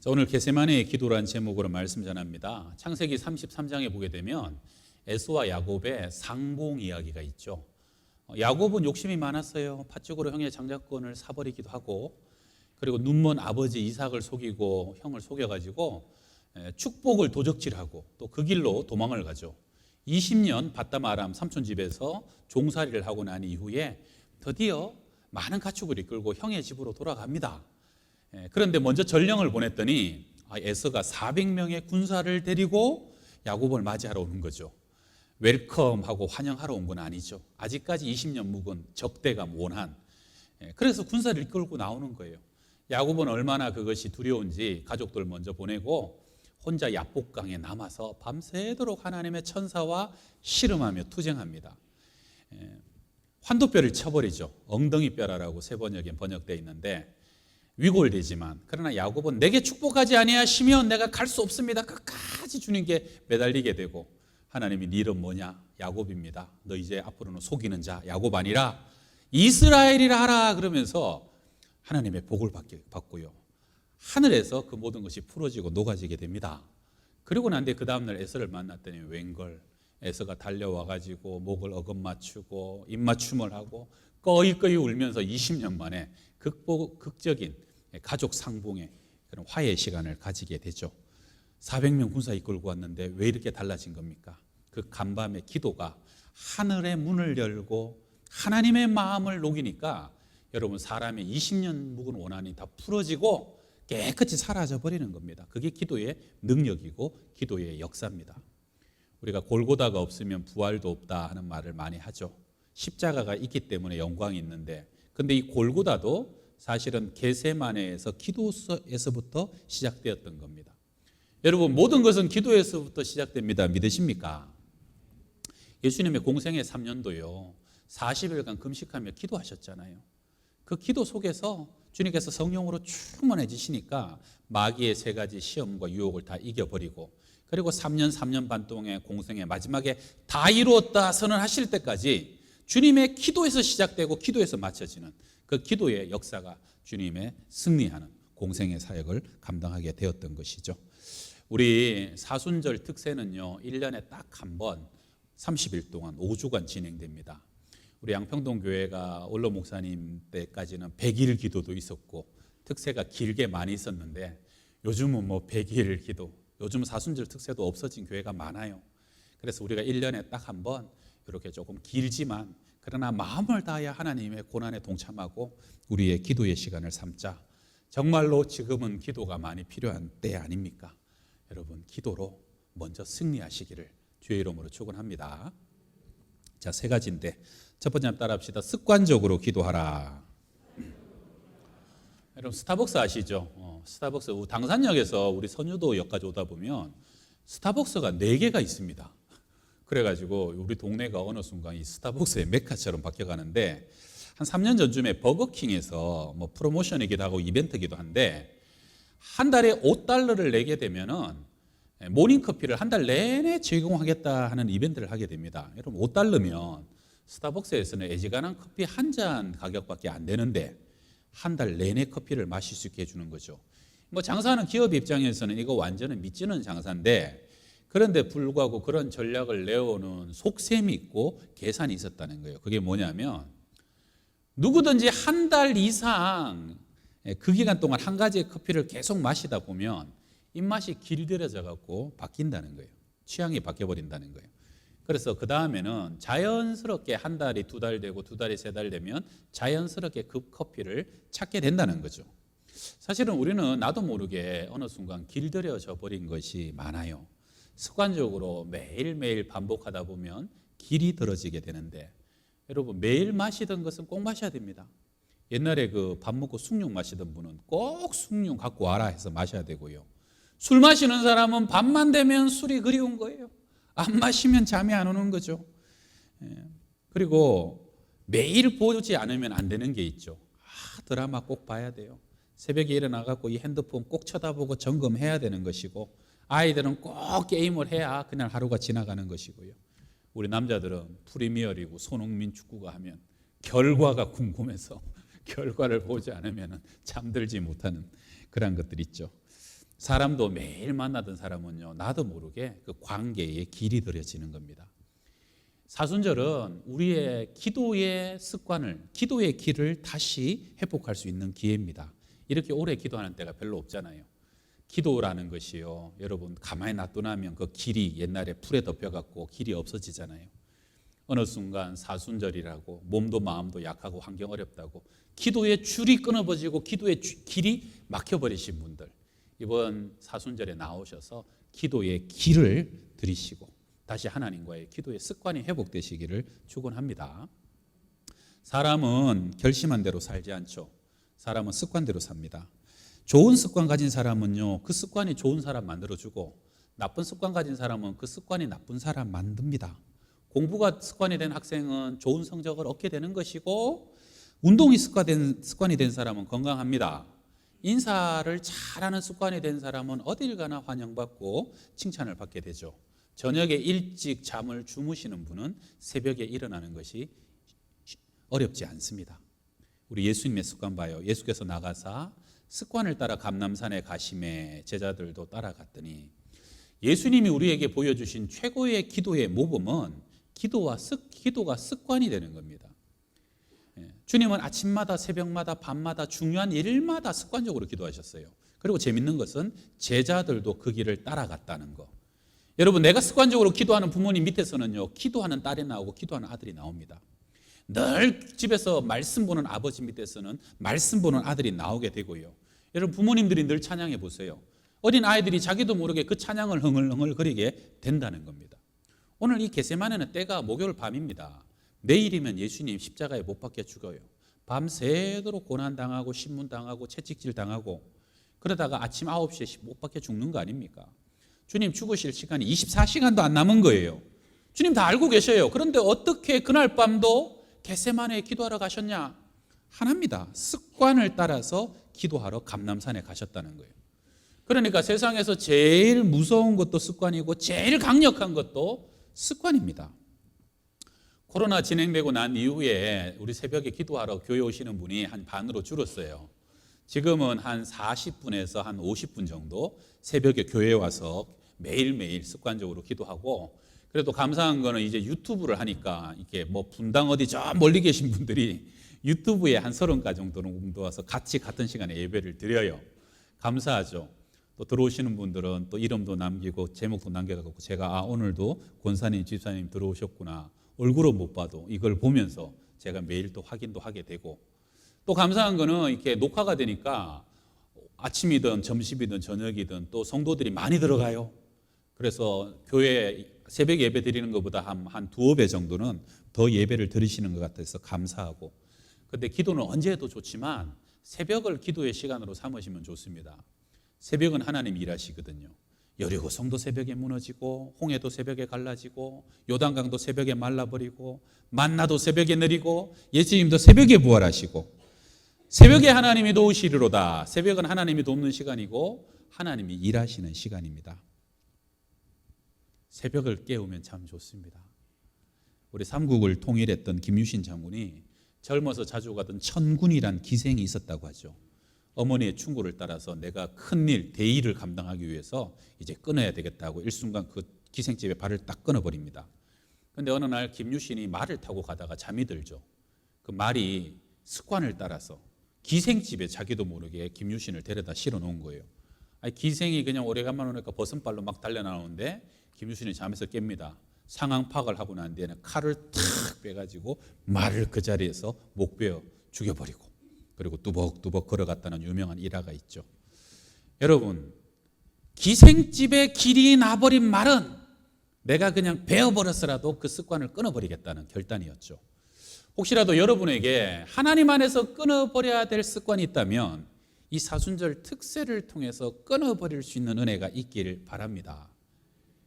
자, 오늘 겟세마네의 기도라는 제목으로 말씀 전합니다. 창세기 33장에 보게 되면 에서와 야곱의 상봉 이야기가 있죠. 야곱은 욕심이 많았어요. 팥죽으로 형의 장자권을 사버리기도 하고, 그리고 눈먼 아버지 이삭을 속이고 형을 속여가지고 축복을 도적질하고 또 그 길로 도망을 가죠. 20년 바담 아람 삼촌 집에서 종살이를 하고 난 이후에 드디어 많은 가축을 이끌고 형의 집으로 돌아갑니다. 그런데 먼저 전령을 보냈더니 에서가 400명의 군사를 데리고 야곱을 맞이하러 오는 거죠. 웰컴하고 환영하러 온 건 아니죠. 아직까지 20년 묵은 적대감 원한, 그래서 군사를 이끌고 나오는 거예요. 야곱은 얼마나 그것이 두려운지 가족들 먼저 보내고 혼자 야복강에 남아서 밤새도록 하나님의 천사와 씨름하며 투쟁합니다. 환도뼈를 쳐버리죠. 엉덩이뼈라고 세 번역에 번역되어 있는데 위골되지만, 그러나 야곱은 내게 축복하지 아니하시면 내가 갈 수 없습니다. 끝까지 주님께 매달리게 되고, 하나님이 네 이름 뭐냐? 야곱입니다. 너 이제 앞으로는 속이는 자 야곱 아니라 이스라엘이라 하라. 그러면서 하나님의 복을 받고요, 하늘에서 그 모든 것이 풀어지고 녹아지게 됩니다. 그리고 난데 그 다음날 에서를 만났더니 웬걸, 에서가 달려와가지고 목을 어긋맞추고 입맞춤을 하고 꺼이꺼이 울면서 20년 만에 극적인 가족 상봉의 그런 화해 시간을 가지게 되죠. 400명 군사 이끌고 왔는데 왜 이렇게 달라진 겁니까? 그 간밤의 기도가 하늘의 문을 열고 하나님의 마음을 녹이니까 여러분, 사람의 20년 묵은 원한이 다 풀어지고 깨끗이 사라져 버리는 겁니다. 그게 기도의 능력이고 기도의 역사입니다. 우리가 골고다가 없으면 부활도 없다 하는 말을 많이 하죠. 십자가가 있기 때문에 영광이 있는데, 근데 이 골고다도 사실은 겟세마네에서 기도에서부터 시작되었던 겁니다. 여러분, 모든 것은 기도에서부터 시작됩니다. 믿으십니까? 예수님의 공생의 3년도요 40일간 금식하며 기도하셨잖아요. 그 기도 속에서 주님께서 성령으로 충만해지시니까 마귀의 세 가지 시험과 유혹을 다 이겨버리고, 그리고 3년 반 동안의 공생의 마지막에 다 이루었다 선언하실 때까지 주님의 기도에서 시작되고 기도에서 마쳐지는 그 기도의 역사가 주님의 승리하는 공생의 사역을 감당하게 되었던 것이죠. 우리 사순절 특세는요 1년에 딱 한 번 30일 동안 5주간 진행됩니다. 우리 양평동 교회가 원로 목사님 때까지는 100일 기도도 있었고 특세가 길게 많이 있었는데, 요즘은 뭐 100일 기도, 요즘 사순절 특세도 없어진 교회가 많아요. 그래서 우리가 1년에 딱 한 번 이렇게 조금 길지만 그러나 마음을 다하여 하나님의 고난에 동참하고 우리의 기도의 시간을 삼자. 정말로 지금은 기도가 많이 필요한 때 아닙니까? 여러분, 기도로 먼저 승리하시기를 주의 이름으로 축원합니다. 자, 세 가지인데 첫 번째 한번 따라합시다. 습관적으로 기도하라. 여러분, 스타벅스 아시죠? 스타벅스 당산역에서 우리 선유도역까지 오다 보면 스타벅스가 4개가 있습니다. 그래가지고 우리 동네가 어느 순간 이 스타벅스의 메카처럼 바뀌어가는데, 한 3년 전쯤에 버거킹에서 뭐 프로모션이기도 하고 이벤트기도 한데, 한 달에 $5를 내게 되면은 모닝커피를 한 달 내내 제공하겠다 하는 이벤트를 하게 됩니다. 여러분, $5면 스타벅스에서는 애지간한 커피 한 잔 가격밖에 안 되는데 한 달 내내 커피를 마실 수 있게 해주는 거죠. 뭐 장사하는 기업 입장에서는 이거 완전히 미치는 장사인데, 그런데 불구하고 그런 전략을 내오는 속셈이 있고 계산이 있었다는 거예요. 그게 뭐냐면, 누구든지 한 달 이상 그 기간 동안 한 가지의 커피를 계속 마시다 보면 입맛이 길들여져 갖고 바뀐다는 거예요. 취향이 바뀌어버린다는 거예요. 그래서 그 다음에는 자연스럽게 한 달이 2달 되고 2달이 3달 되면 자연스럽게 그 커피를 찾게 된다는 거죠. 사실은 우리는 나도 모르게 어느 순간 길들여져 버린 것이 많아요. 습관적으로 매일매일 반복하다 보면 길이 들어지게 되는데, 여러분, 매일 마시던 것은 꼭 마셔야 됩니다. 옛날에 그 밥 먹고 숭늉 마시던 분은 꼭 숭늉 갖고 와라 해서 마셔야 되고요. 술 마시는 사람은 밤만 되면 술이 그리운 거예요. 안 마시면 잠이 안 오는 거죠. 그리고 매일 보지 않으면 안 되는 게 있죠. 드라마 꼭 봐야 돼요. 새벽에 일어나갖고 이 핸드폰 꼭 쳐다보고 점검해야 되는 것이고, 아이들은 꼭 게임을 해야 그냥 하루가 지나가는 것이고요. 우리 남자들은 프리미어리그 손흥민 축구가 하면 결과가 궁금해서 결과를 보지 않으면 잠들지 못하는 그런 것들 있죠. 사람도 매일 만나던 사람은요, 나도 모르게 그 관계에 길이 들여지는 겁니다. 사순절은 우리의 기도의 습관을, 기도의 길을 다시 회복할 수 있는 기회입니다. 이렇게 오래 기도하는 때가 별로 없잖아요. 기도라는 것이요, 여러분 가만히 놔두면 그 길이 옛날에 풀에 덮여갖고 길이 없어지잖아요. 어느 순간 사순절이라고 몸도 마음도 약하고 환경 어렵다고 기도의 줄이 끊어버리고 기도의 길이 막혀버리신 분들, 이번 사순절에 나오셔서 기도의 길을 들이시고 다시 하나님과의 기도의 습관이 회복되시기를 축원합니다. 사람은 결심한 대로 살지 않죠. 사람은 습관대로 삽니다. 좋은 습관 가진 사람은요, 그 습관이 좋은 사람 만들어주고, 나쁜 습관 가진 사람은 그 습관이 나쁜 사람 만듭니다. 공부가 습관이 된 학생은 좋은 성적을 얻게 되는 것이고, 운동이 습관이 된 사람은 건강합니다. 인사를 잘하는 습관이 된 사람은 어딜 가나 환영받고 칭찬을 받게 되죠. 저녁에 일찍 잠을 주무시는 분은 새벽에 일어나는 것이 어렵지 않습니다. 우리 예수님의 습관 봐요. 예수께서 나가사 습관을 따라 감람산에 가심에 제자들도 따라갔더니, 예수님이 우리에게 보여주신 최고의 기도의 모범은 기도가 습관이 되는 겁니다. 주님은 아침마다 새벽마다 밤마다 중요한 일마다 습관적으로 기도하셨어요. 그리고 재밌는 것은 제자들도 그 길을 따라갔다는 거. 여러분, 내가 습관적으로 기도하는 부모님 밑에서는요, 기도하는 딸이 나오고 기도하는 아들이 나옵니다. 늘 집에서 말씀 보는 아버지 밑에서는 말씀 보는 아들이 나오게 되고요. 여러분, 부모님들이 늘 찬양해 보세요. 어린 아이들이 자기도 모르게 그 찬양을 흥얼흥얼거리게 된다는 겁니다. 오늘 이 겟세마네는 때가 목요일 밤입니다. 내일이면 예수님 십자가에 못 박혀 죽어요. 밤새도록 고난당하고 신문당하고 채찍질 당하고 그러다가 아침 9시에 못 박혀 죽는 거 아닙니까? 주님 죽으실 시간이 24시간도 안 남은 거예요. 주님 다 알고 계셔요. 그런데 어떻게 그날 밤도 겟세마네에 기도하러 가셨냐? 하나입니다. 습관을 따라서 기도하러 감람산에 가셨다는 거예요. 그러니까 세상에서 제일 무서운 것도 습관이고 제일 강력한 것도 습관입니다. 코로나 진행되고 난 이후에 우리 새벽에 기도하러 교회 오시는 분이 한 반으로 줄었어요. 지금은 한 40분에서 한 50분 정도 새벽에 교회에 와서 매일매일 습관적으로 기도하고, 그래도 감사한 거는 이제 유튜브를 하니까 이게 뭐 분당 어디 저 멀리 계신 분들이 유튜브에 한 30가 정도 와서 같이 같은 시간에 예배를 드려요. 감사하죠. 또 들어오시는 분들은 또 이름도 남기고 제목도 남겨갖고 제가 오늘도 권사님 집사님 들어오셨구나, 얼굴은 못 봐도 이걸 보면서 제가 매일 또 확인도 하게 되고, 또 감사한 거는 이렇게 녹화가 되니까 아침이든 점심이든 저녁이든 또 성도들이 많이 들어가요. 그래서 교회 새벽 예배 드리는 것보다 한 두어 배 정도는 더 예배를 드리시는 것 같아서 감사하고, 근데 기도는 언제 해도 좋지만 새벽을 기도의 시간으로 삼으시면 좋습니다. 새벽은 하나님이 일하시거든요. 여리고 성도 새벽에 무너지고, 홍해도 새벽에 갈라지고, 요단강도 새벽에 말라버리고, 만나도 새벽에 내리고, 예수님도 새벽에 부활하시고, 새벽에 하나님이 도우시리로다. 새벽은 하나님이 돕는 시간이고 하나님이 일하시는 시간입니다. 새벽을 깨우면 참 좋습니다. 우리 삼국을 통일했던 김유신 장군이 젊어서 자주 가던 천군이란 기생이 있었다고 하죠. 어머니의 충고를 따라서 내가 큰일, 대의를 감당하기 위해서 이제 끊어야 되겠다고 일순간 그 기생집에 발을 딱 끊어버립니다. 그런데 어느 날 김유신이 말을 타고 가다가 잠이 들죠. 그 말이 습관을 따라서 기생집에 자기도 모르게 김유신을 데려다 실어 놓은 거예요. 아니, 기생이 그냥 오래간만에 오니까 버선발로 막 달려나오는데 김유신이 잠에서 깹니다. 상황 파악을 하고 난 뒤에는 칼을 탁 빼가지고 말을 그 자리에서 목 베어 죽여버리고, 그리고 뚜벅뚜벅 걸어갔다는 유명한 일화가 있죠. 여러분, 기생집에 길이 나버린 말은 내가 그냥 베어버렸으라도 그 습관을 끊어버리겠다는 결단이었죠. 혹시라도 여러분에게 하나님 안에서 끊어버려야 될 습관이 있다면 이 사순절 특세를 통해서 끊어버릴 수 있는 은혜가 있기를 바랍니다.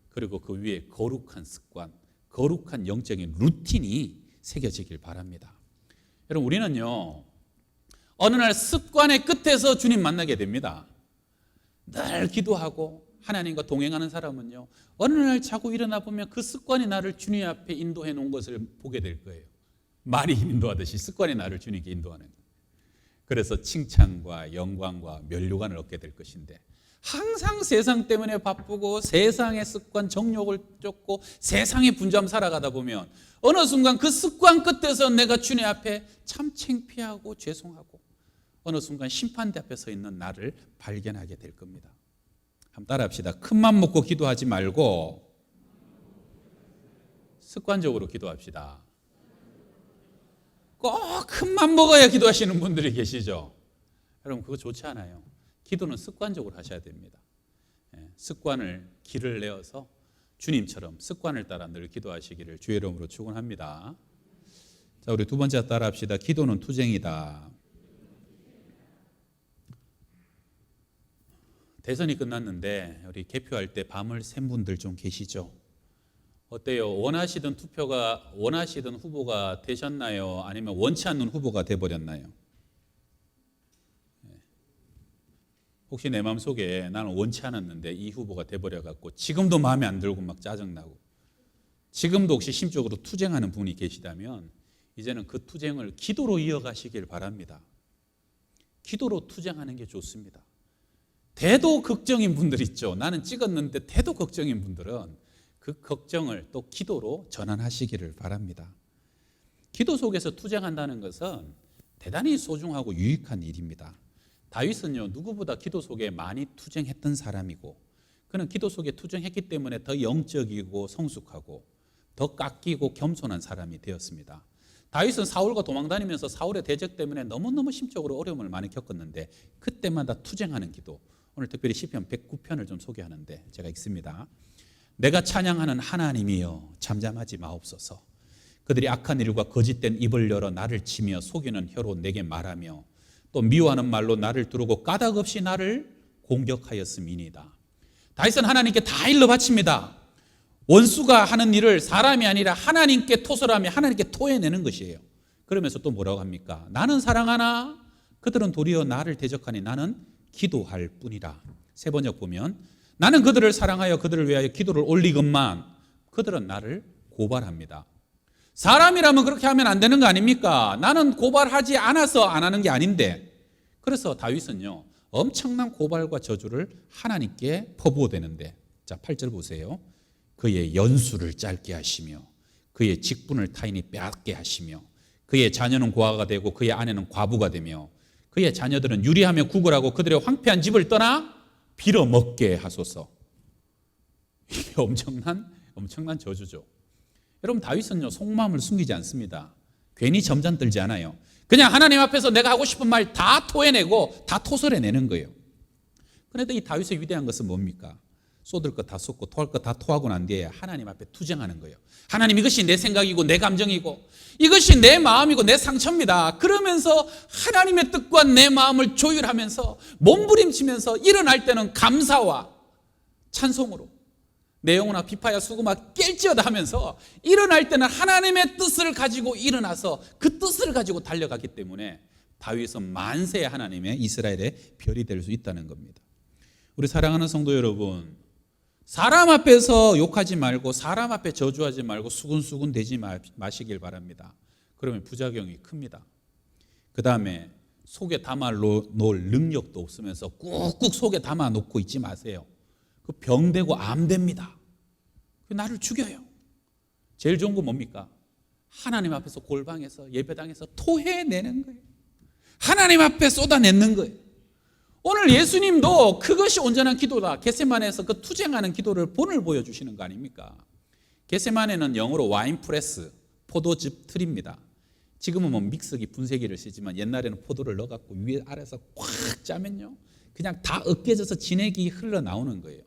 그리고 그 위에 거룩한 습관, 거룩한 영적인 루틴이 새겨지길 바랍니다. 여러분, 우리는요, 어느 날 습관의 끝에서 주님 만나게 됩니다. 늘 기도하고 하나님과 동행하는 사람은요, 어느 날 자고 일어나 보면 그 습관이 나를 주님 앞에 인도해 놓은 것을 보게 될 거예요. 말이 인도하듯이 습관이 나를 주님께 인도하는 거예요. 그래서 칭찬과 영광과 면류관을 얻게 될 것인데, 항상 세상 때문에 바쁘고 세상의 습관, 정욕을 쫓고 세상의 분주함 살아가다 보면 어느 순간 그 습관 끝에서 내가 주님 앞에 참 창피하고 죄송하고 어느 순간 심판대 앞에 서 있는 나를 발견하게 될 겁니다. 한번 따라합시다. 큰맘 먹고 기도하지 말고 습관적으로 기도합시다. 꼭 큰맘 먹어야 기도하시는 분들이 계시죠. 여러분 그거 좋지 않아요. 기도는 습관적으로 하셔야 됩니다. 습관을 길을 내어서 주님처럼 습관을 따라 늘 기도하시기를 주의 이름으로 축원합니다. 자, 우리 두 번째 따라합시다. 기도는 투쟁이다. 대선이 끝났는데 우리 개표할 때 밤을 샌 분들 좀 계시죠? 어때요? 원하시던 후보가 되셨나요? 아니면 원치 않는 후보가 돼버렸나요? 혹시 내 마음속에 나는 원치 않았는데 이 후보가 돼버려갖고 지금도 마음에 안 들고 막 짜증나고 지금도 혹시 심적으로 투쟁하는 분이 계시다면 이제는 그 투쟁을 기도로 이어가시길 바랍니다. 기도로 투쟁하는 게 좋습니다. 대도 걱정인 분들 있죠. 나는 찍었는데 대도 걱정인 분들은 그 걱정을 또 기도로 전환하시기를 바랍니다. 기도 속에서 투쟁한다는 것은 대단히 소중하고 유익한 일입니다. 다윗은요, 누구보다 기도 속에 많이 투쟁했던 사람이고 그는 기도 속에 투쟁했기 때문에 더 영적이고 성숙하고 더 깎이고 겸손한 사람이 되었습니다. 다윗은 사울과 도망다니면서 사울의 대적 때문에 너무너무 심적으로 어려움을 많이 겪었는데 그때마다 투쟁하는 기도, 오늘 특별히 시편 109편을 좀 소개하는데 제가 읽습니다. 내가 찬양하는 하나님이여 잠잠하지 마옵소서. 그들이 악한 일과 거짓된 입을 열어 나를 치며 속이는 혀로 내게 말하며 또 미워하는 말로 나를 두르고 까닭 없이 나를 공격하였음이니이다. 다윗은 하나님께 다 일러 바칩니다. 원수가 하는 일을 사람이 아니라 하나님께 토설하며 하나님께 토해내는 것이에요. 그러면서 또 뭐라고 합니까? 나는 사랑하나 그들은 도리어 나를 대적하니 나는 기도할 뿐이라. 세 번역 보면 나는 그들을 사랑하여 그들을 위하여 기도를 올리건만 그들은 나를 고발합니다. 사람이라면 그렇게 하면 안 되는 거 아닙니까? 나는 고발하지 않아서 안 하는 게 아닌데. 그래서 다윗은요, 엄청난 고발과 저주를 하나님께 퍼부어대는데, 자 8절 보세요. 그의 연수를 짧게 하시며 그의 직분을 타인이 빼앗게 하시며 그의 자녀는 고아가 되고 그의 아내는 과부가 되며 그의 자녀들은 유리하며 구걸하고 그들의 황폐한 집을 떠나 빌어먹게 하소서. 이게 엄청난 저주죠. 여러분 다윗은요 속마음을 숨기지 않습니다. 괜히 점잖 들지 않아요. 그냥 하나님 앞에서 내가 하고 싶은 말 다 토해내고 다 토설해내는 거예요. 그런데 이 다윗의 위대한 것은 뭡니까? 쏟을 것 다 쏟고 토할 것 다 토하고 난 뒤에 하나님 앞에 투쟁하는 거예요. 하나님 이것이 내 생각이고 내 감정이고 이것이 내 마음이고 내 상처입니다. 그러면서 하나님의 뜻과 내 마음을 조율하면서 몸부림치면서 일어날 때는 감사와 찬송으로 내 영혼아 비파야 수고마 깰지어다 하면서 일어날 때는 하나님의 뜻을 가지고 일어나서 그 뜻을 가지고 달려가기 때문에 다윗은 만세의 하나님의 이스라엘의 별이 될 수 있다는 겁니다. 우리 사랑하는 성도 여러분, 사람 앞에서 욕하지 말고 사람 앞에 저주하지 말고 수군수군 대지 마시길 바랍니다. 그러면 부작용이 큽니다. 그 다음에 속에 담아 놓을 능력도 없으면서 꾹꾹 속에 담아 놓고 있지 마세요. 그 병되고 암됩니다. 나를 죽여요. 제일 좋은 건 뭡니까? 하나님 앞에서 골방에서 예배당에서 토해내는 거예요. 하나님 앞에 쏟아내는 거예요. 오늘 예수님도 그것이 온전한 기도다. 겟세마네에서 그 투쟁하는 기도를 본을 보여주시는 거 아닙니까? 겟세마네는 영어로 와인 프레스, 포도즙 틀입니다. 지금은 뭐 믹서기, 분쇄기를 쓰지만 옛날에는 포도를 넣어갖고 위에 아래서 꽉 짜면요 그냥 다 으깨져서 진액이 흘러나오는 거예요.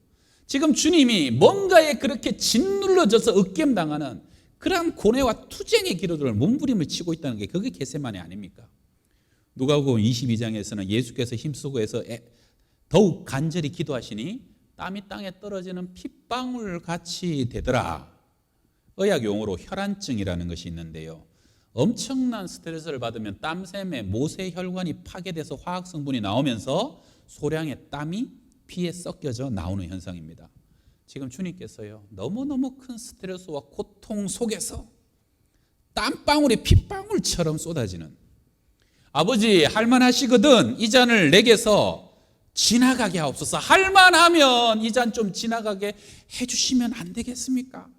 지금 주님이 뭔가에 그렇게 짓눌러져서 으깸당하는 그러한 고뇌와 투쟁의 기도들을 몸부림을 치고 있다는 게 그게 겟세마네 아닙니까? 누가복음 22장에서는 예수께서 힘쓰고 해서 더욱 간절히 기도하시니 땀이 땅에 떨어지는 핏방울 같이 되더라. 의학 용어로 혈안증이라는 것이 있는데요. 엄청난 스트레스를 받으면 땀샘에 모세혈관이 파괴돼서 화학 성분이 나오면서 소량의 땀이 피에 섞여져 나오는 현상입니다. 지금 주님께서요 너무너무 큰 스트레스와 고통 속에서 땀방울이 핏방울처럼 쏟아지는 아버지 할만하시거든 이 잔을 내게서 지나가게 하옵소서. 할만하면 이 잔 좀 지나가게 해주시면 안 되겠습니까?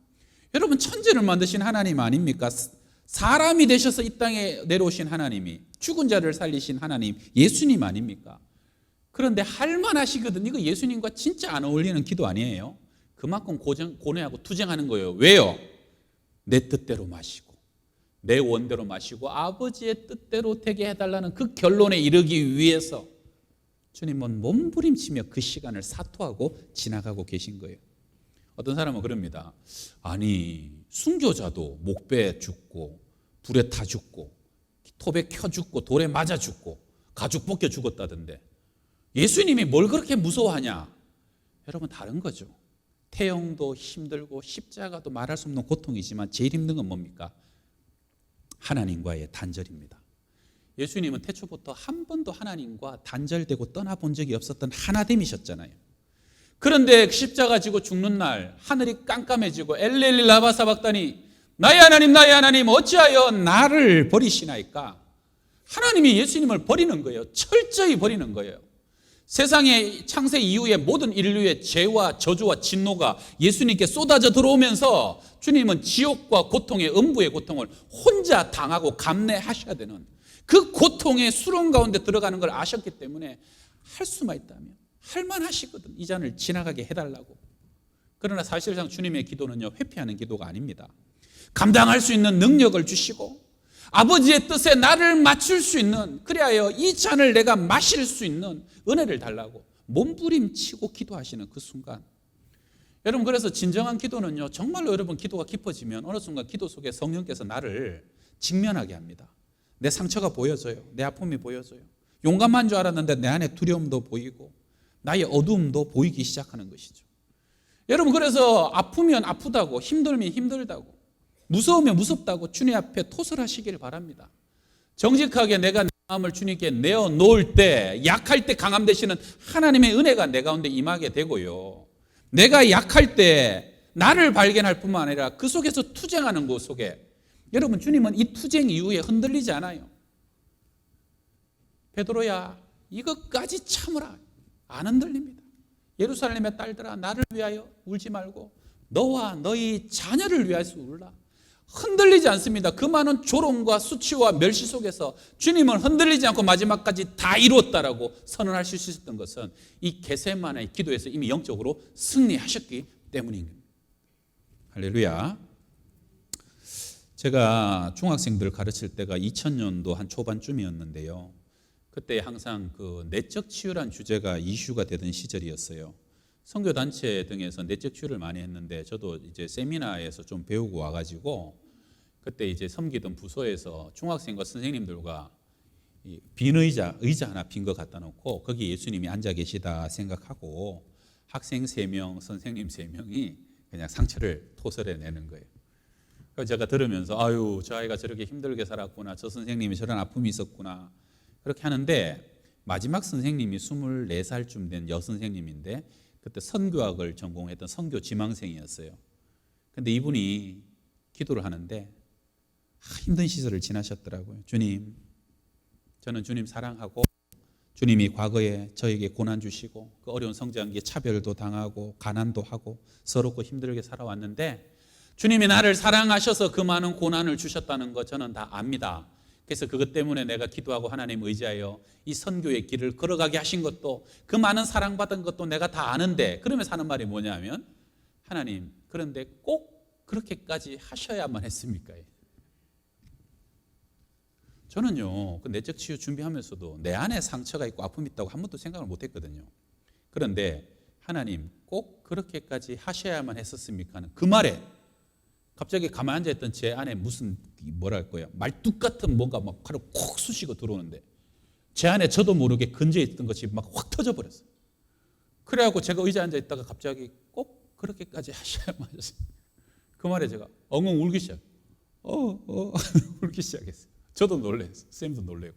여러분, 천지를 만드신 하나님 아닙니까? 사람이 되셔서 이 땅에 내려오신 하나님이, 죽은 자를 살리신 하나님, 예수님 아닙니까? 그런데 할만하시거든. 이거 예수님과 진짜 안 어울리는 기도 아니에요? 그만큼 고뇌하고 투쟁하는 거예요. 왜요? 내 뜻대로 마시고 내 원대로 마시고 아버지의 뜻대로 되게 해달라는 그 결론에 이르기 위해서 주님은 몸부림치며 그 시간을 사토하고 지나가고 계신 거예요. 어떤 사람은 그럽니다. 아니, 순교자도 목베 죽고 불에 타 죽고 톱에 켜 죽고 돌에 맞아 죽고 가죽 벗겨 죽었다던데 예수님이 뭘 그렇게 무서워하냐? 여러분, 다른 거죠. 태형도 힘들고 십자가도 말할 수 없는 고통이지만 제일 힘든 건 뭡니까? 하나님과의 단절입니다. 예수님은 태초부터 한 번도 하나님과 단절되고 떠나본 적이 없었던 하나됨이셨잖아요. 그런데 십자가 지고 죽는 날 하늘이 깜깜해지고 엘레일리 라바 사박다니, 나의 하나님 어찌하여 나를 버리시나이까? 하나님이 예수님을 버리는 거예요. 철저히 버리는 거예요. 세상의 창세 이후에 모든 인류의 죄와 저주와 진노가 예수님께 쏟아져 들어오면서 주님은 지옥과 고통의 음부의 고통을 혼자 당하고 감내하셔야 되는 그 고통의 수렁 가운데 들어가는 걸 아셨기 때문에 할 수만 있다면 할만하시거든. 이 잔을 지나가게 해달라고. 그러나 사실상 주님의 기도는요, 회피하는 기도가 아닙니다. 감당할 수 있는 능력을 주시고 아버지의 뜻에 나를 맞출 수 있는, 그리하여 이 잔을 내가 마실 수 있는 은혜를 달라고 몸부림치고 기도하시는 그 순간, 여러분, 그래서 진정한 기도는요, 정말로 여러분 기도가 깊어지면 어느 순간 기도 속에 성령께서 나를 직면하게 합니다. 내 상처가 보여져요. 내 아픔이 보여져요. 용감한 줄 알았는데 내 안에 두려움도 보이고 나의 어두움도 보이기 시작하는 것이죠. 여러분, 그래서 아프면 아프다고, 힘들면 힘들다고, 무서우면 무섭다고 주님 앞에 토설하시길 바랍니다. 정직하게 내가 내 마음을 주님께 내어놓을 때, 약할 때 강함 되시는 하나님의 은혜가 내 가운데 임하게 되고요, 내가 약할 때 나를 발견할 뿐만 아니라 그 속에서 투쟁하는 것 속에, 여러분, 주님은 이 투쟁 이후에 흔들리지 않아요. 베드로야, 이것까지 참으라. 안 흔들립니다. 예루살렘의 딸들아, 나를 위하여 울지 말고 너와 너희 자녀를 위하여서 울라. 흔들리지 않습니다. 그 많은 조롱과 수치와 멸시 속에서 주님은 흔들리지 않고 마지막까지 다 이루었다라고 선언하실 수 있었던 것은 이 겟세마네 기도에서 이미 영적으로 승리하셨기 때문입니다. 할렐루야. 제가 중학생들 가르칠 때가 2000년도 한 초반쯤이었는데요. 그때 항상 그 내적 치유란 주제가 이슈가 되던 시절이었어요. 선교단체 등에서 내적 치유를 많이 했는데 저도 이제 세미나에서 좀 배우고 와가지고 그때 이제 섬기던 부서에서 중학생과 선생님들과 빈 의자 하나 빈 거 갖다 놓고 거기 예수님이 앉아 계시다 생각하고 학생 3명, 선생님 3명이 그냥 상처를 토설해 내는 거예요. 그래서 제가 들으면서 아유, 저 아이가 저렇게 힘들게 살았구나, 저 선생님이 저런 아픔이 있었구나, 그렇게 하는데 마지막 선생님이 24살쯤 된 여선생님인데 그때 선교학을 전공했던 선교 지망생이었어요. 근데 이분이 기도를 하는데 힘든 시절을 지나셨더라고요. 주님, 저는 주님 사랑하고 주님이 과거에 저에게 고난 주시고 그 어려운 성장기에 차별도 당하고 가난도 하고 서럽고 힘들게 살아왔는데 주님이 나를 사랑하셔서 그 많은 고난을 주셨다는 거 저는 다 압니다. 그래서 그것 때문에 내가 기도하고 하나님 의지하여 이 선교의 길을 걸어가게 하신 것도, 그 많은 사랑받은 것도 내가 다 아는데, 그러면서 하는 말이 뭐냐면, 하나님, 그런데 꼭 그렇게까지 하셔야만 했습니까? 저는요, 그 내적 치유 준비하면서도 내 안에 상처가 있고 아픔이 있다고 한 번도 생각을 못 했거든요. 그런데 하나님, 꼭 그렇게까지 하셔야만 했었습니까? 하는 그 말에 갑자기 가만히 앉아있던 제 안에 무슨 뭐랄까요, 말뚝 같은 뭔가 막 칼을 콕 쑤시고 들어오는데 제 안에 저도 모르게 건져있던 것이 막 확 터져버렸어요. 그래갖고 제가 의자에 앉아있다가 갑자기 꼭 그렇게까지 하셔야만 하셨어요. 그 말에 제가 엉엉 울기 시작해요. 울기 시작했어요. 저도 놀랐어요. 쌤도 놀래고.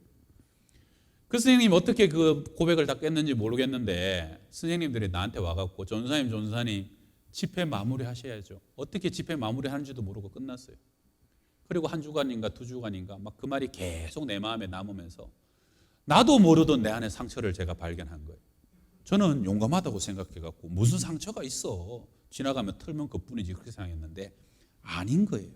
그 선생님이 어떻게 그 고백을 다 깼는지 모르겠는데 선생님들이 나한테 와갖고 전사님 집회 마무리 하셔야죠. 어떻게 집회 마무리 하는지도 모르고 끝났어요. 그리고 한 주간인가 2주간인가 막 그 말이 계속 내 마음에 남으면서 나도 모르던 내 안에 상처를 제가 발견한 거예요. 저는 용감하다고 생각해갖고 무슨 상처가 있어, 지나가면 털면 그뿐이지, 그렇게 생각했는데 아닌 거예요.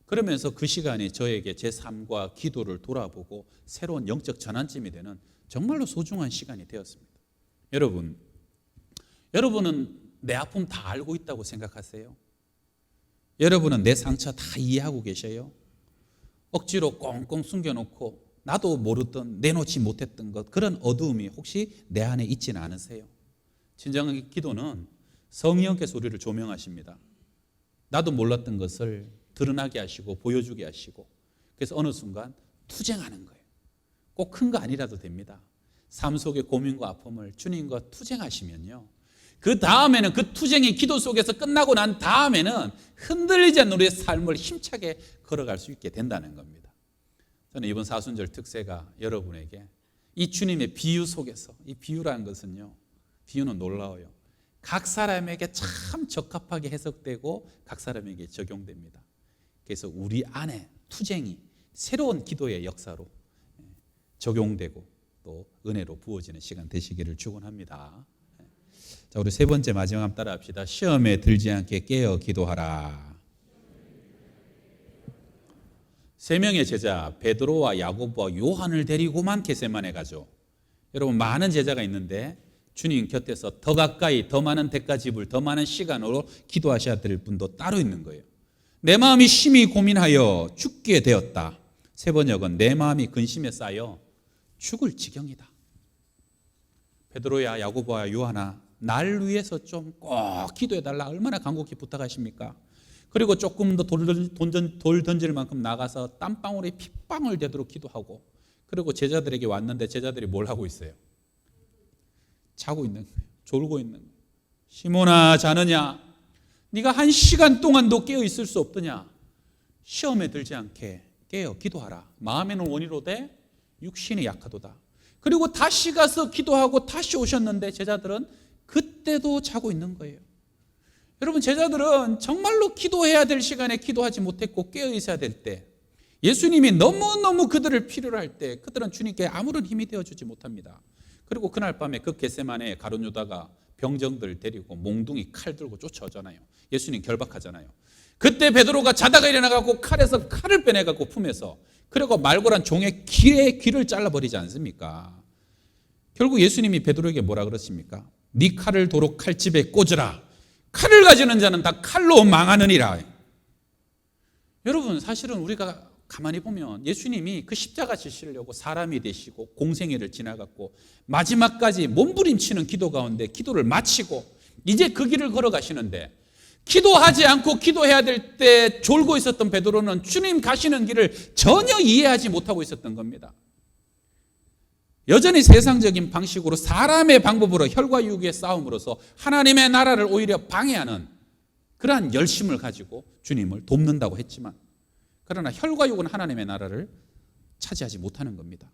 그러면서 그 시간이 저에게 제 삶과 기도를 돌아보고 새로운 영적 전환점이 되는 정말로 소중한 시간이 되었습니다. 여러분은 내 아픔 다 알고 있다고 생각하세요? 여러분은 내 상처 다 이해하고 계셔요? 억지로 꽁꽁 숨겨놓고 나도 모르던, 내놓지 못했던 것, 그런 어두움이 혹시 내 안에 있지는 않으세요? 진정한 기도는 성령께서 우리를 조명하십니다. 나도 몰랐던 것을 드러나게 하시고 보여주게 하시고, 그래서 어느 순간 투쟁하는 거예요. 꼭 큰 거 아니라도 됩니다. 삶 속의 고민과 아픔을 주님과 투쟁하시면요, 그 다음에는, 그 투쟁이 기도 속에서 끝나고 난 다음에는 흔들리지 않는 우리의 삶을 힘차게 걸어갈 수 있게 된다는 겁니다. 저는 이번 사순절 특세가 여러분에게 이 주님의 비유 속에서, 이 비유라는 것은요, 비유는 놀라워요. 각 사람에게 참 적합하게 해석되고 각 사람에게 적용됩니다. 그래서 우리 안에 투쟁이 새로운 기도의 역사로 적용되고 또 은혜로 부어지는 시간 되시기를 축원합니다. 자, 우리 세 번째 마지막 한번 따라 합시다. 시험에 들지 않게 깨어 기도하라. 세 명의 제자 베드로와 야고보와 요한을 데리고만 겟세마네 가죠. 여러분, 많은 제자가 있는데 주님 곁에서 더 가까이, 더 많은 대가집을, 더 많은 시간으로 기도하셔야 될 분도 따로 있는 거예요. 내 마음이 심히 고민하여 죽게 되었다. 세 번역은 내 마음이 근심에 쌓여 죽을 지경이다. 베드로야, 야고보와 요한아, 날 위해서 좀 꼭 기도해달라. 얼마나 간곡히 부탁하십니까? 그리고 조금 더 돌 던질 만큼 나가서 땀방울에 핏방울 되도록 기도하고, 그리고 제자들에게 왔는데 제자들이 뭘 하고 있어요? 자고 있는 거예요. 졸고 있는 거예요. 시몬아, 자느냐? 네가 1시간 동안도 깨어 있을 수 없더냐? 시험에 들지 않게 깨어 기도하라. 마음에는 원이로되 육신이 약하도다. 그리고 다시 가서 기도하고 다시 오셨는데 제자들은 그때도 자고 있는 거예요. 여러분, 제자들은 정말로 기도해야 될 시간에 기도하지 못했고 깨어 있어야 될 때, 예수님이 너무너무 그들을 필요로 할 때 그들은 주님께 아무런 힘이 되어주지 못합니다. 그리고 그날 밤에 그 겟세마네에 가룟 유다가 병정들 데리고 몽둥이 칼 들고 쫓아오잖아요. 예수님 결박하잖아요. 그때 베드로가 자다가 일어나가고 칼에서 칼을 빼내갖고 품에서, 그리고 말고란 종의 귀를 잘라버리지 않습니까? 결국 예수님이 베드로에게 뭐라 그러십니까? 네 칼을 도로 칼집에 꽂으라. 칼을 가지는 자는 다 칼로 망하느니라. 여러분, 사실은 우리가 가만히 보면 예수님이 그 십자가 지시려고 사람이 되시고 공생애를 지나갔고 마지막까지 몸부림치는 기도 가운데 기도를 마치고 이제 그 길을 걸어가시는데, 기도하지 않고 기도해야 될 때 졸고 있었던 베드로는 주님 가시는 길을 전혀 이해하지 못하고 있었던 겁니다. 여전히 세상적인 방식으로 사람의 방법으로 혈과 육의 싸움으로서 하나님의 나라를 오히려 방해하는 그러한 열심을 가지고 주님을 돕는다고 했지만, 그러나 혈과 육은 하나님의 나라를 차지하지 못하는 겁니다.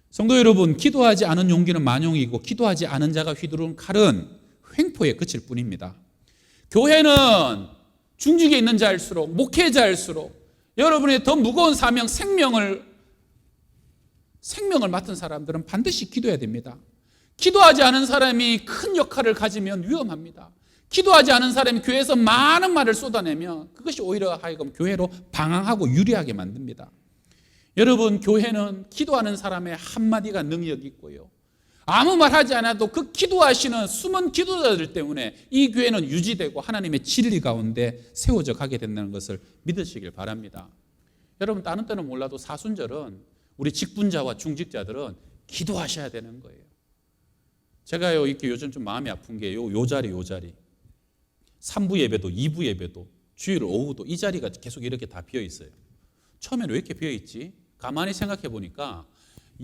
성도 여러분, 기도하지 않은 용기는 만용이고 기도하지 않은 자가 휘두른 칼은 횡포에 그칠 뿐입니다. 교회는 중직에 있는 자일수록, 목회자일수록 여러분의 더 무거운 사명, 생명을 맡은 사람들은 반드시 기도해야 됩니다. 기도하지 않은 사람이 큰 역할을 가지면 위험합니다. 기도하지 않은 사람이 교회에서 많은 말을 쏟아내면 그것이 오히려 하여금 교회로 방황하고 유리하게 만듭니다. 여러분, 교회는 기도하는 사람의 한마디가 능력이 있고요, 아무 말 하지 않아도 그 기도하시는 숨은 기도자들 때문에 이 교회는 유지되고 하나님의 진리 가운데 세워져 가게 된다는 것을 믿으시길 바랍니다. 여러분, 다른 때는 몰라도 사순절은 우리 직분자와 중직자들은 기도하셔야 되는 거예요. 제가요, 이렇게 요즘 좀 마음이 아픈 게 요 자리 3부 예배도 2부 예배도 주일 오후도 이 자리가 계속 이렇게 다 비어 있어요. 처음에는 왜 이렇게 비어 있지? 가만히 생각해 보니까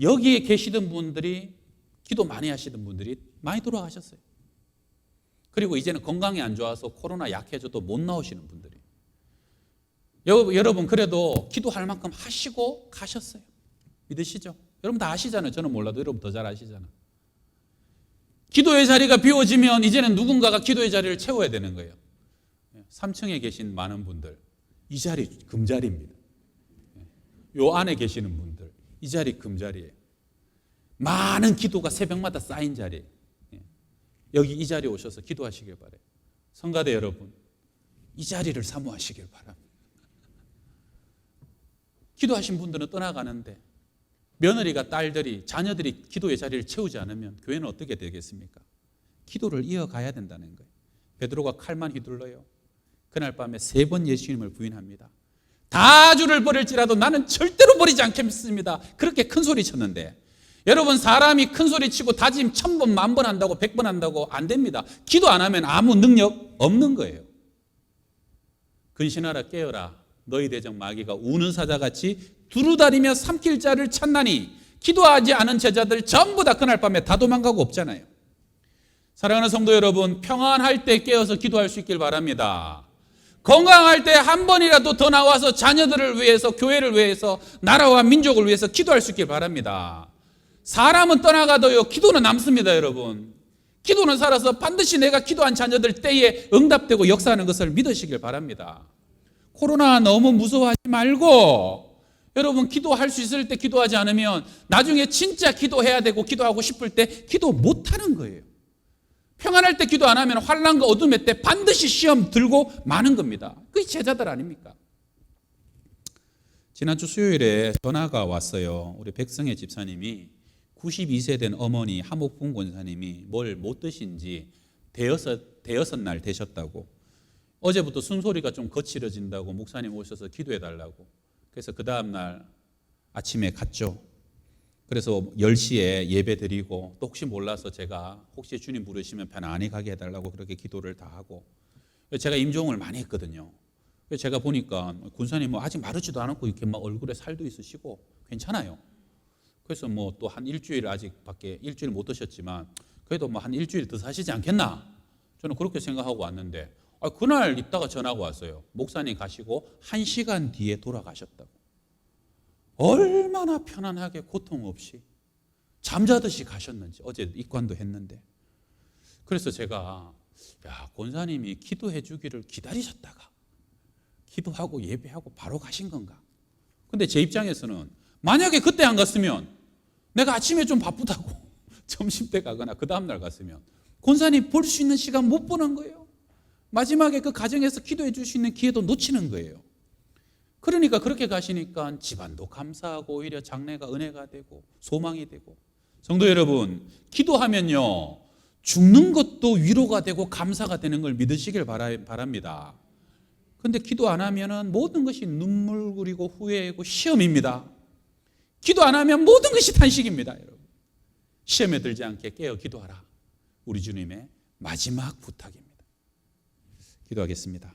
여기에 계시던 분들이, 기도 많이 하시던 분들이 많이 돌아가셨어요. 그리고 이제는 건강이 안 좋아서 코로나 약해져도 못 나오시는 분들이. 여러분, 그래도 기도할 만큼 하시고 가셨어요. 믿으시죠? 여러분 다 아시잖아요. 저는 몰라도 여러분 더 잘 아시잖아요. 기도의 자리가 비워지면 이제는 누군가가 기도의 자리를 채워야 되는 거예요. 3층에 계신 많은 분들, 이 자리 금자리입니다. 요 안에 계시는 분들, 이 자리 금자리예요. 많은 기도가 새벽마다 쌓인 자리예요. 여기 이 자리에 오셔서 기도하시길 바라요. 성가대 여러분, 이 자리를 사모하시길 바랍니다. 기도하신 분들은 떠나가는데 며느리가, 딸들이, 자녀들이 기도의 자리를 채우지 않으면 교회는 어떻게 되겠습니까? 기도를 이어가야 된다는 거예요. 베드로가 칼만 휘둘러요. 그날 밤에 3번 예수님을 부인합니다. 다 주를 버릴지라도 나는 절대로 버리지 않겠습니다. 그렇게 큰 소리 쳤는데, 여러분, 사람이 큰 소리 치고 다짐 1000번, 10,000번 한다고 100번 한다고 안 됩니다. 기도 안 하면 아무 능력 없는 거예요. 근신하라, 깨어라. 너희 대적 마귀가 우는 사자같이 두루다니며 삼킬 자를 찾나니, 기도하지 않은 제자들 전부 다 그날 밤에 다 도망가고 없잖아요. 사랑하는 성도 여러분, 평안할 때 깨어서 기도할 수 있길 바랍니다. 건강할 때 한 번이라도 더 나와서 자녀들을 위해서, 교회를 위해서, 나라와 민족을 위해서 기도할 수 있길 바랍니다. 사람은 떠나가도요, 기도는 남습니다, 여러분. 기도는 살아서 반드시 내가 기도한 자녀들 때에 응답되고 역사하는 것을 믿으시길 바랍니다. 코로나 너무 무서워하지 말고, 여러분, 기도할 수 있을 때 기도하지 않으면 나중에 진짜 기도해야 되고 기도하고 싶을 때 기도 못하는 거예요. 평안할 때 기도 안 하면 환난과 어둠의 때 반드시 시험 들고 마는 겁니다. 그게 제자들 아닙니까? 지난주 수요일에 전화가 왔어요. 우리 백성혜 집사님이 92세 된 어머니 하목분 권사님이 뭘 못 드신지 대여섯 날 되셨다고, 어제부터 숨소리가 좀 거칠어진다고 목사님 오셔서 기도해 달라고, 그래서 그 다음날 아침에 갔죠. 그래서 10시에 예배 드리고, 또 혹시 몰라서 제가 혹시 주님 부르시면 편안히 가게 해달라고 그렇게 기도를 다 하고, 제가 임종을 많이 했거든요. 제가 보니까 군사님 아직 마르지도 않았고 이렇게 막 얼굴에 살도 있으시고 괜찮아요. 그래서 뭐 또 한 일주일, 아직 밖에 일주일 못 드셨지만 그래도 뭐 한 일주일 더 사시지 않겠나, 저는 그렇게 생각하고 왔는데, 그날 있다가 전화가 왔어요. 목사님 가시고 1시간 뒤에 돌아가셨다고. 얼마나 편안하게 고통 없이 잠자듯이 가셨는지, 어제 입관도 했는데. 그래서 제가, 권사님이 기도해 주기를 기다리셨다가 기도하고 예배하고 바로 가신 건가? 근데 제 입장에서는 만약에 그때 안 갔으면, 내가 아침에 좀 바쁘다고 점심때 가거나 그 다음날 갔으면 권사님 볼 수 있는 시간 못 보는 거예요. 마지막에 그 가정에서 기도해 줄 수 있는 기회도 놓치는 거예요. 그러니까 그렇게 가시니까 집안도 감사하고 오히려 장래가 은혜가 되고 소망이 되고. 성도 여러분, 기도하면요, 죽는 것도 위로가 되고 감사가 되는 걸 믿으시길 바랍니다. 그런데 기도 안 하면은 모든 것이 눈물그리고 후회이고 시험입니다. 기도 안 하면 모든 것이 탄식입니다, 여러분. 시험에 들지 않게 깨어 기도하라. 우리 주님의 마지막 부탁입니다. 기도하겠습니다.